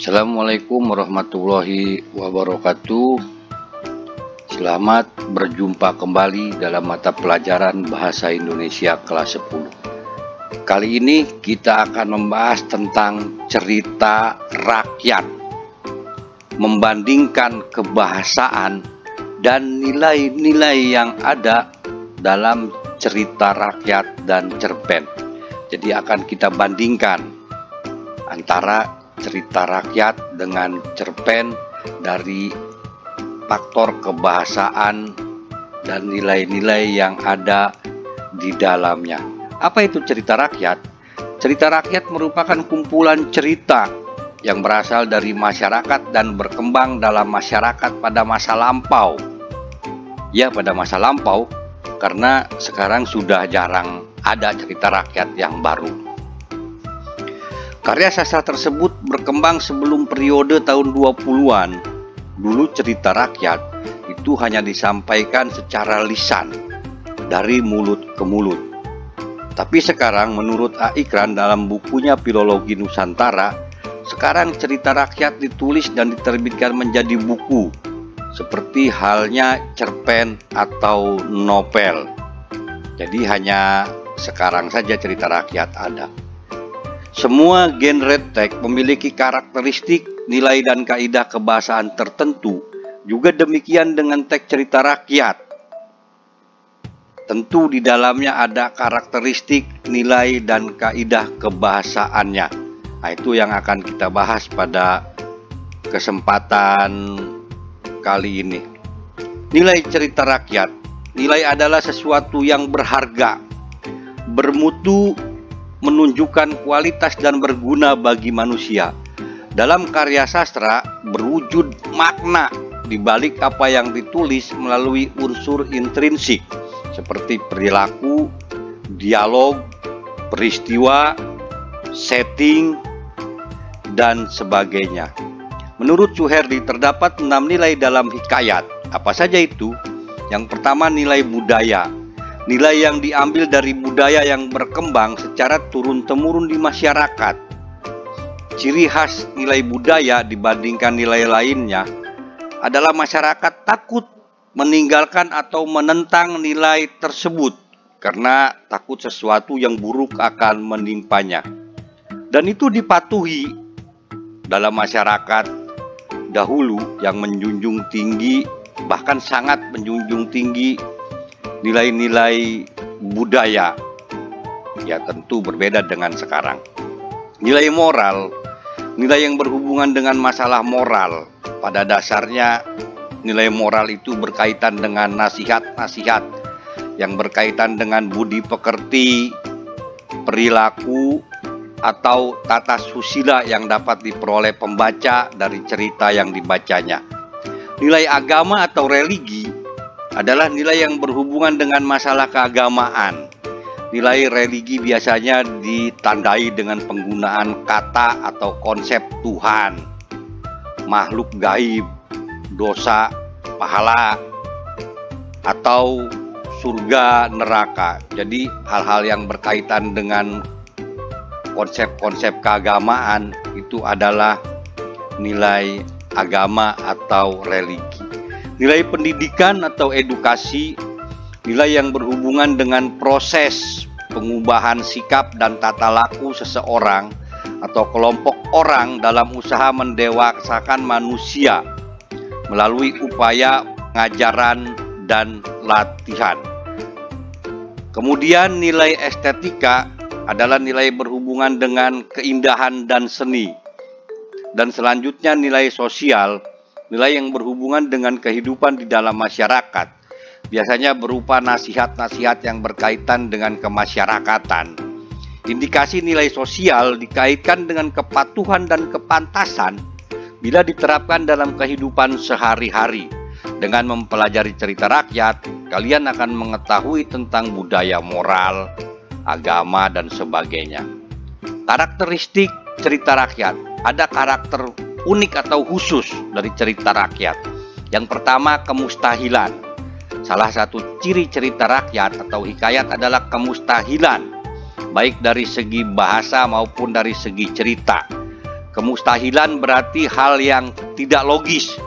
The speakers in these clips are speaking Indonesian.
Assalamualaikum warahmatullahi wabarakatuh. Selamat berjumpa kembali dalam mata pelajaran Bahasa Indonesia kelas 10. Kali ini kita akan membahas tentang cerita rakyat, membandingkan kebahasaan dan nilai-nilai yang ada dalam cerita rakyat dan cerpen. Jadi akan kita bandingkan antara cerita rakyat dengan cerpen dari faktor kebahasaan dan nilai-nilai yang ada di dalamnya. Apa itu cerita rakyat? Cerita rakyat merupakan kumpulan cerita yang berasal dari masyarakat dan berkembang dalam masyarakat pada masa lampau. Ya, pada masa lampau, karena sekarang sudah jarang ada cerita rakyat yang baru. Karya sastra tersebut berkembang sebelum periode tahun 20-an. Dulu cerita rakyat itu hanya disampaikan secara lisan, dari mulut ke mulut. Tapi sekarang menurut A. Ikran dalam bukunya Filologi Nusantara, sekarang cerita rakyat ditulis dan diterbitkan menjadi buku, seperti halnya cerpen atau novel. Jadi hanya sekarang saja cerita rakyat ada. Semua genre teks memiliki karakteristik, nilai dan kaidah kebahasaan tertentu. Juga demikian dengan teks cerita rakyat. Tentu di dalamnya ada karakteristik, nilai dan kaidah kebahasaannya. Nah, itu yang akan kita bahas pada kesempatan kali ini. Nilai cerita rakyat. Nilai adalah sesuatu yang berharga, bermutu, menunjukkan kualitas dan berguna bagi manusia. Dalam karya sastra berwujud makna di balik apa yang ditulis melalui unsur intrinsik seperti perilaku, dialog, peristiwa, setting, dan sebagainya. Menurut Suherdi terdapat 6 nilai dalam hikayat. Apa saja itu? Yang pertama, nilai budaya. Nilai yang diambil dari budaya yang berkembang secara turun-temurun di masyarakat. Ciri khas nilai budaya dibandingkan nilai lainnya adalah masyarakat takut meninggalkan atau menentang nilai tersebut karena takut sesuatu yang buruk akan menimpanya. Dan itu dipatuhi dalam masyarakat dahulu yang menjunjung tinggi, bahkan sangat menjunjung tinggi nilai-nilai budaya. Ya, tentu berbeda dengan sekarang. Nilai moral, nilai yang berhubungan dengan masalah moral. Pada dasarnya nilai moral itu berkaitan dengan nasihat-nasihat yang berkaitan dengan budi pekerti, perilaku, atau tata susila yang dapat diperoleh pembaca dari cerita yang dibacanya. Nilai agama atau religi adalah nilai yang berhubungan dengan masalah keagamaan. Nilai religi biasanya ditandai dengan penggunaan kata atau konsep Tuhan, makhluk gaib, dosa, pahala, atau surga, neraka. Jadi hal-hal yang berkaitan dengan konsep-konsep keagamaan itu adalah nilai agama atau religi. Nilai pendidikan atau edukasi, nilai yang berhubungan dengan proses pengubahan sikap dan tata laku seseorang atau kelompok orang dalam usaha mendewasakan manusia melalui upaya pengajaran dan latihan. Kemudian nilai estetika adalah nilai berhubungan dengan keindahan dan seni. Dan selanjutnya nilai sosial, nilai yang berhubungan dengan kehidupan di dalam masyarakat, biasanya berupa nasihat-nasihat yang berkaitan dengan kemasyarakatan. Indikasi nilai sosial dikaitkan dengan kepatuhan dan kepantasan bila diterapkan dalam kehidupan sehari-hari. Dengan mempelajari cerita rakyat, kalian akan mengetahui tentang budaya moral, agama, dan sebagainya. Karakteristik cerita rakyat. Ada karakter unik atau khusus dari cerita rakyat. Yang pertama, kemustahilan. Salah satu ciri cerita rakyat atau hikayat adalah kemustahilan, baik dari segi bahasa maupun dari segi cerita. Kemustahilan berarti hal yang tidak logis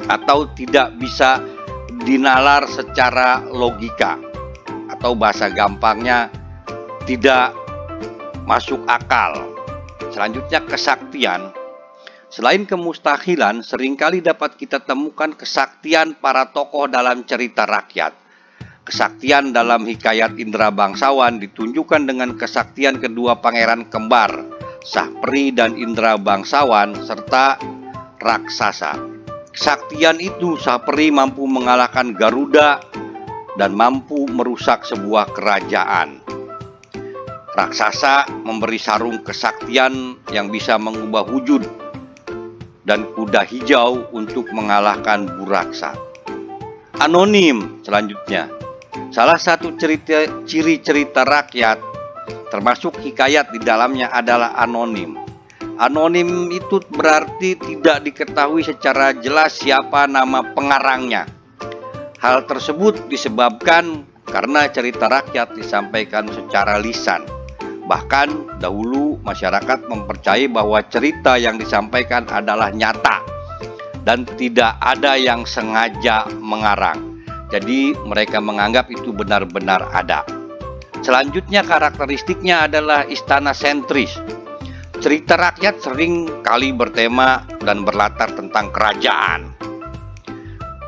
atau tidak bisa dinalar secara logika, atau bahasa gampangnya tidak masuk akal. Selanjutnya kesaktian. Selain kemustahilan, seringkali dapat kita temukan kesaktian para tokoh dalam cerita rakyat. Kesaktian dalam hikayat Indra Bangsawan ditunjukkan dengan kesaktian kedua pangeran kembar, Sahpri dan Indra Bangsawan, serta raksasa. Kesaktian itu, Sahpri mampu mengalahkan Garuda dan mampu merusak sebuah kerajaan. Raksasa memberi sarung kesaktian yang bisa mengubah wujud dan kuda hijau untuk mengalahkan Buraksa. Anonim selanjutnya. Salah satu ciri cerita rakyat termasuk hikayat di dalamnya adalah anonim. Anonim itu berarti tidak diketahui secara jelas siapa nama pengarangnya. Hal tersebut disebabkan karena cerita rakyat disampaikan secara lisan. Bahkan dahulu masyarakat mempercayai bahwa cerita yang disampaikan adalah nyata dan tidak ada yang sengaja mengarang. Jadi mereka menganggap itu benar-benar ada. Selanjutnya karakteristiknya adalah istana sentris. Cerita rakyat sering kali bertema dan berlatar tentang kerajaan.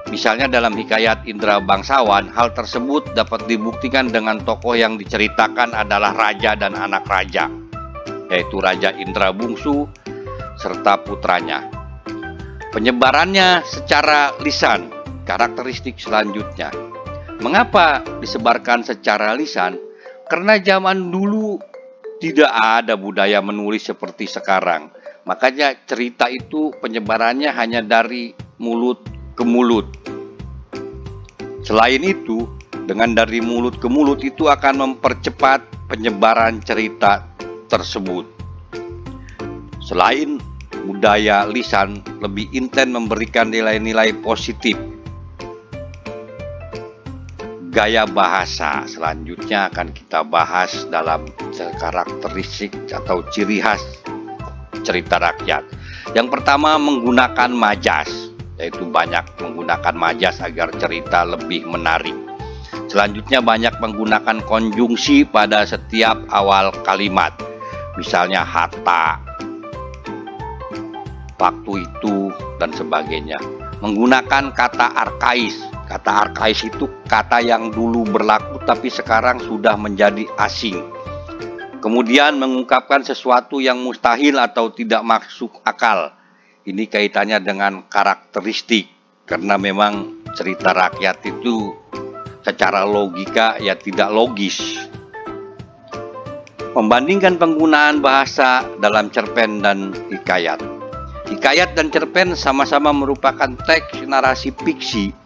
Misalnya dalam hikayat Indra Bangsawan, hal tersebut dapat dibuktikan dengan tokoh yang diceritakan adalah raja dan anak raja, yaitu Raja Indra Bungsu serta putranya. Penyebarannya secara lisan, karakteristik selanjutnya. Mengapa disebarkan secara lisan? Karena zaman dulu tidak ada budaya menulis seperti sekarang. Makanya cerita itu penyebarannya hanya dari mulut ke mulut. Selain itu, dengan dari mulut ke mulut itu akan mempercepat penyebaran cerita tersebut. Selain budaya lisan lebih intens memberikan nilai-nilai positif. Gaya bahasa selanjutnya akan kita bahas dalam karakteristik atau ciri khas cerita rakyat. Yang pertama, menggunakan majas, yaitu banyak menggunakan majas agar cerita lebih menarik. Selanjutnya banyak menggunakan konjungsi pada setiap awal kalimat, misalnya hatta, waktu itu, dan sebagainya. Menggunakan kata arkais. Kata arkais itu kata yang dulu berlaku tapi sekarang sudah menjadi asing. Kemudian mengungkapkan sesuatu yang mustahil atau tidak masuk akal. Ini kaitannya dengan karakteristik, karena memang cerita rakyat itu secara logika ya tidak logis. Membandingkan penggunaan bahasa dalam cerpen dan hikayat. Hikayat dan cerpen sama-sama merupakan teks narasi fiksi.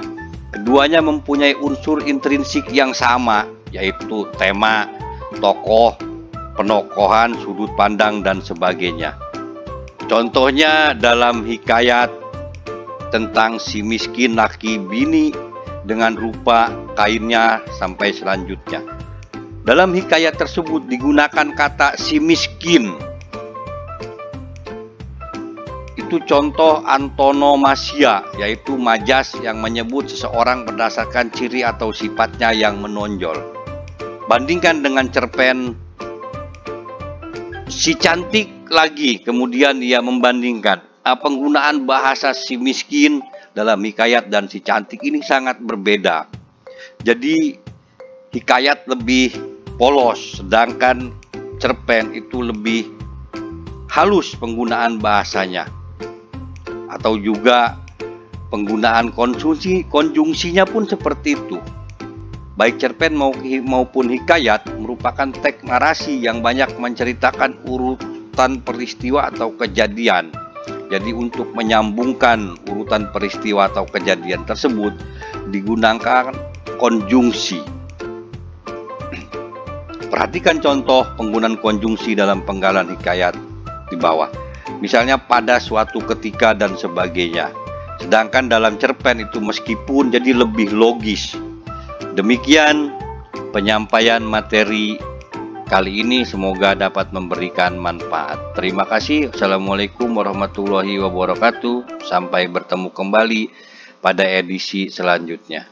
Keduanya mempunyai unsur intrinsik yang sama, yaitu tema, tokoh, penokohan, sudut pandang, dan sebagainya. Contohnya dalam hikayat tentang si miskin laki bini dengan rupa kainnya sampai selanjutnya. Dalam hikayat tersebut digunakan kata si miskin. Itu contoh antonomasia, yaitu majas yang menyebut seseorang berdasarkan ciri atau sifatnya yang menonjol. Bandingkan dengan cerpen si cantik lagi, kemudian dia membandingkan penggunaan bahasa si miskin dalam hikayat dan si cantik ini sangat berbeda. Jadi hikayat lebih polos, sedangkan cerpen itu lebih halus penggunaan bahasanya. Atau juga penggunaan konjungsinya pun seperti itu. Baik cerpen maupun hikayat merupakan teks narasi yang banyak menceritakan urutan peristiwa atau kejadian. Jadi untuk menyambungkan urutan peristiwa atau kejadian tersebut digunakan konjungsi. Perhatikan contoh penggunaan konjungsi dalam penggalan hikayat di bawah. Misalnya pada suatu ketika dan sebagainya. Sedangkan dalam cerpen itu meskipun jadi lebih logis. Demikian penyampaian materi kali ini semoga dapat memberikan manfaat. Terima kasih. Assalamualaikum warahmatullahi wabarakatuh. Sampai bertemu kembali pada edisi selanjutnya.